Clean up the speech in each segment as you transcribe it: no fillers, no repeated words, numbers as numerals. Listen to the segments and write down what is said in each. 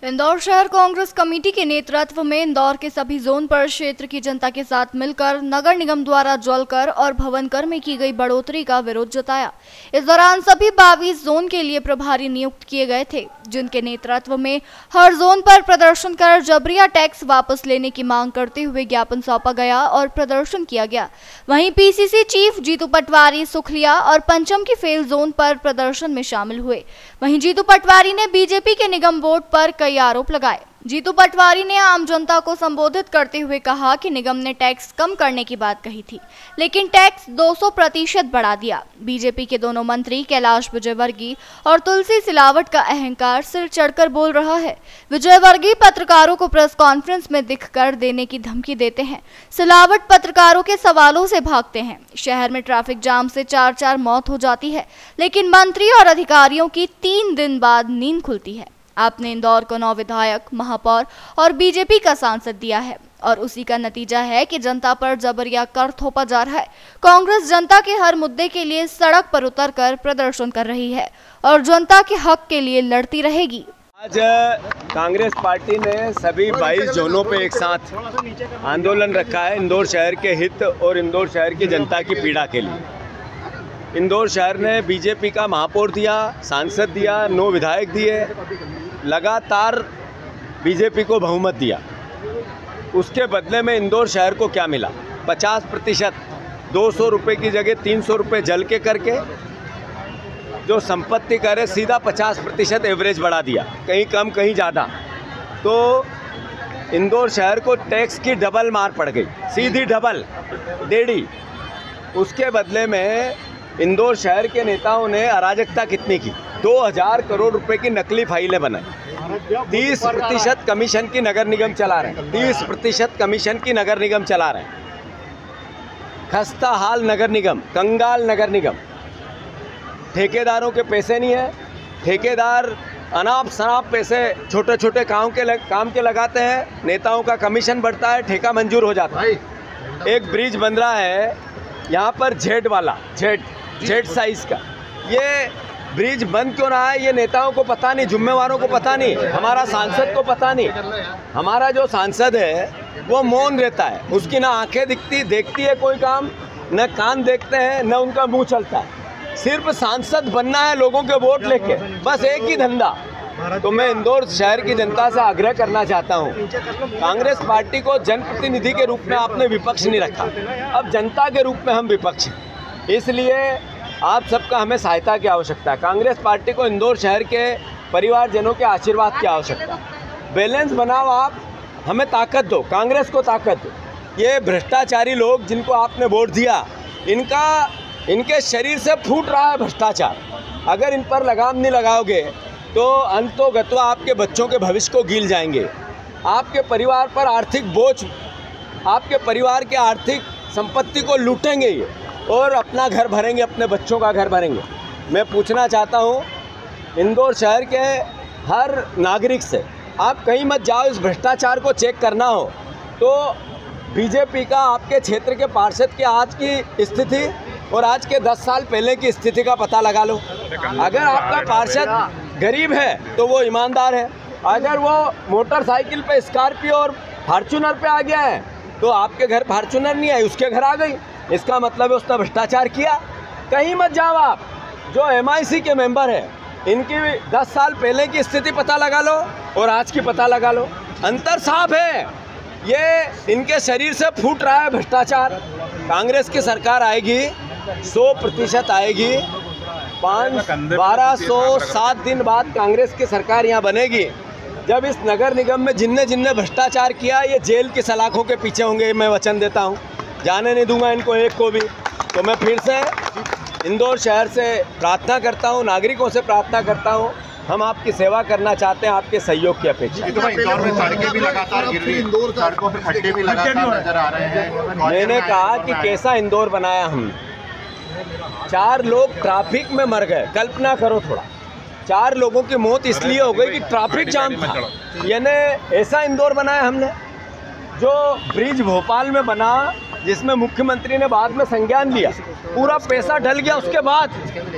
इंदौर शहर कांग्रेस कमेटी के नेतृत्व में इंदौर के सभी जोन पर क्षेत्र की जनता के साथ मिलकर नगर निगम द्वारा जल कर और भवन कर में की गई बढ़ोतरी का विरोध जताया। इस दौरान सभी 22 जोन के लिए प्रभारी नियुक्त किए गए थे, जिनके नेतृत्व में हर जोन पर प्रदर्शन कर जबरिया टैक्स वापस लेने की मांग करते हुए ज्ञापन सौंपा गया और प्रदर्शन किया गया। वहीं पीसीसी चीफ जीतू पटवारी सुखलिया और पंचम की फेल जोन पर प्रदर्शन में शामिल हुए। वहीं जीतू पटवारी ने बीजेपी के निगम बोर्ड पर कई आरोप लगाए। जीतू पटवारी ने आम जनता को संबोधित करते हुए कहा कि निगम ने टैक्स कम करने की बात कही थी, लेकिन टैक्स 200% बढ़ा दिया। बीजेपी के दोनों मंत्री कैलाश विजयवर्गीय और तुलसी सिलावट का अहंकार सिर चढ़कर बोल रहा है। विजयवर्गीय पत्रकारों को प्रेस कॉन्फ्रेंस में दिखकर देने की धमकी देते हैं। सिलावट पत्रकारों के सवालों से भागते हैं। शहर में ट्रैफिक जाम से 4 मौत हो जाती है, लेकिन मंत्री और अधिकारियों की 3 दिन बाद नींद खुलती है। आपने इंदौर को 9 विधायक, महापौर और बीजेपी का सांसद दिया है और उसी का नतीजा है कि जनता पर जबरिया कर थोपा जा रहा है। कांग्रेस जनता के हर मुद्दे के लिए सड़क पर उतरकर प्रदर्शन कर रही है और जनता के हक के लिए लड़ती रहेगी। आज कांग्रेस पार्टी ने सभी 22 जोनों पे एक साथ आंदोलन रखा है इंदौर शहर के हित और इंदौर शहर की जनता की पीड़ा के लिए। इंदौर शहर ने बीजेपी का महापौर दिया, सांसद दिया, 9 विधायक दिए, लगातार बीजेपी को बहुमत दिया। उसके बदले में इंदौर शहर को क्या मिला? 50%, 200 रुपये की जगह 300 रुपये जल के करके जो संपत्ति कर है सीधा 50% एवरेज बढ़ा दिया, कहीं कम कहीं ज़्यादा। तो इंदौर शहर को टैक्स की डबल मार पड़ गई, सीधी डबल डेढ़ी। उसके बदले में इंदौर शहर के नेताओं ने अराजकता कितनी की? 2000 करोड़ रुपए की नकली फाइलें बनाई। 30% कमीशन की नगर निगम चला रहे हैं, 30% कमीशन की नगर निगम चला रहे हैं। खस्ता हाल नगर निगम, कंगाल नगर निगम। ठेकेदारों के पैसे नहीं है, ठेकेदार अनाप शनाप पैसे छोटे छोटे काम के लगाते हैं, नेताओं का कमीशन बढ़ता है, ठेका मंजूर हो जाता है। एक ब्रिज बन रहा है यहाँ पर जेड साइज का, ये ब्रिज बंद क्यों रहा है ये नेताओं को पता नहीं, जिम्मेवारों को पता नहीं, हमारा सांसद को पता नहीं। हमारा जो सांसद है वो मौन रहता है, उसकी ना आंखें देखती है कोई काम, न कान देखते हैं, न उनका मुंह चलता है। सिर्फ सांसद बनना है लोगों के वोट लेके, बस एक ही धंधा। तो मैं इंदौर शहर की जनता से आग्रह करना चाहता हूँ, कांग्रेस पार्टी को जनप्रतिनिधि के रूप में आपने विपक्ष नहीं रखा, अब जनता के रूप में हम विपक्ष हैं। इसलिए आप सबका हमें सहायता की आवश्यकता है। कांग्रेस पार्टी को इंदौर शहर के परिवारजनों के आशीर्वाद की आवश्यकता है। बैलेंस बनाओ, आप हमें ताकत दो, कांग्रेस को ताकत दो। ये भ्रष्टाचारी लोग जिनको आपने वोट दिया, इनके शरीर से फूट रहा है भ्रष्टाचार। अगर इन पर लगाम नहीं लगाओगे तो अंतोगत्वा आपके बच्चों के भविष्य को गिल जाएंगे। आपके परिवार पर आर्थिक बोझ, आपके परिवार के आर्थिक संपत्ति को लूटेंगे ये और अपना घर भरेंगे, अपने बच्चों का घर भरेंगे। मैं पूछना चाहता हूँ इंदौर शहर के हर नागरिक से, आप कहीं मत जाओ, इस भ्रष्टाचार को चेक करना हो तो बीजेपी का आपके क्षेत्र के पार्षद की आज की स्थिति और आज के 10 साल पहले की स्थिति का पता लगा लो। अगर आपका पार्षद गरीब है तो वो ईमानदार है, अगर वो मोटरसाइकिल पे स्कॉर्पियो और फॉर्च्यूनर पे आ गया है तो आपके घर फॉर्च्यूनर नहीं आई, उसके घर आ गई, इसका मतलब है उसने भ्रष्टाचार किया। कहीं मत जाओ आप, जो MIC के मेंबर है इनकी 10 साल पहले की स्थिति पता लगा लो और आज की पता लगा लो, अंतर साफ है। ये इनके शरीर से फूट रहा है भ्रष्टाचार। कांग्रेस की सरकार आएगी, 100% आएगी। 1207 दिन बाद कांग्रेस की सरकार यहाँ बनेगी। जब इस नगर निगम में जिनने भ्रष्टाचार किया ये जेल की सलाखों के पीछे होंगे, मैं वचन देता हूँ, जाने नहीं दूंगा इनको एक को भी। तो मैं फिर से इंदौर शहर से प्रार्थना करता हूँ, नागरिकों से प्रार्थना करता हूँ, हम आपकी सेवा करना चाहते हैं, आपके सहयोग की अपेक्षा। इंदौर में सड़कें भी लगातार गिर रही, सड़कों पे खड्डे भी लगातार नजर आ रहे हैं। मैंने कहा कि कैसा इंदौर बनाया हमने। 4 लोग ट्रैफिक में मर गए, कल्पना करो थोड़ा, 4 लोगों की मौत इसलिए हो गई कि ट्रैफिक जाम था। यानी ऐसा इंदौर बनाया हमने। जो ब्रिज भोपाल में बना, जिसमें मुख्यमंत्री ने बाद में संज्ञान लिया, पूरा पैसा ढल गया, उसके बाद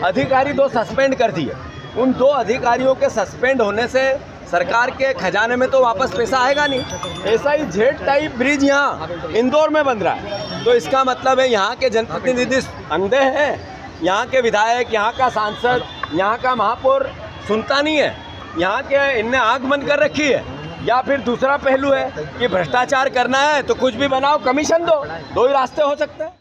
अधिकारी 2 सस्पेंड कर दिए। उन 2 अधिकारियों के सस्पेंड होने से सरकार के खजाने में तो वापस पैसा आएगा नहीं। ऐसा ही जेड टाइप ब्रिज यहाँ इंदौर में बन रहा है, तो इसका मतलब है यहाँ के जनप्रतिनिधि अंधे हैं, यहाँ के विधायक, यहाँ का सांसद, यहाँ का महापौर सुनता नहीं है, यहाँ के इनने आँख बंद कर रखी है। या फिर दूसरा पहलू है कि भ्रष्टाचार करना है तो कुछ भी बनाओ, कमीशन दो ही रास्ते हो सकते हैं।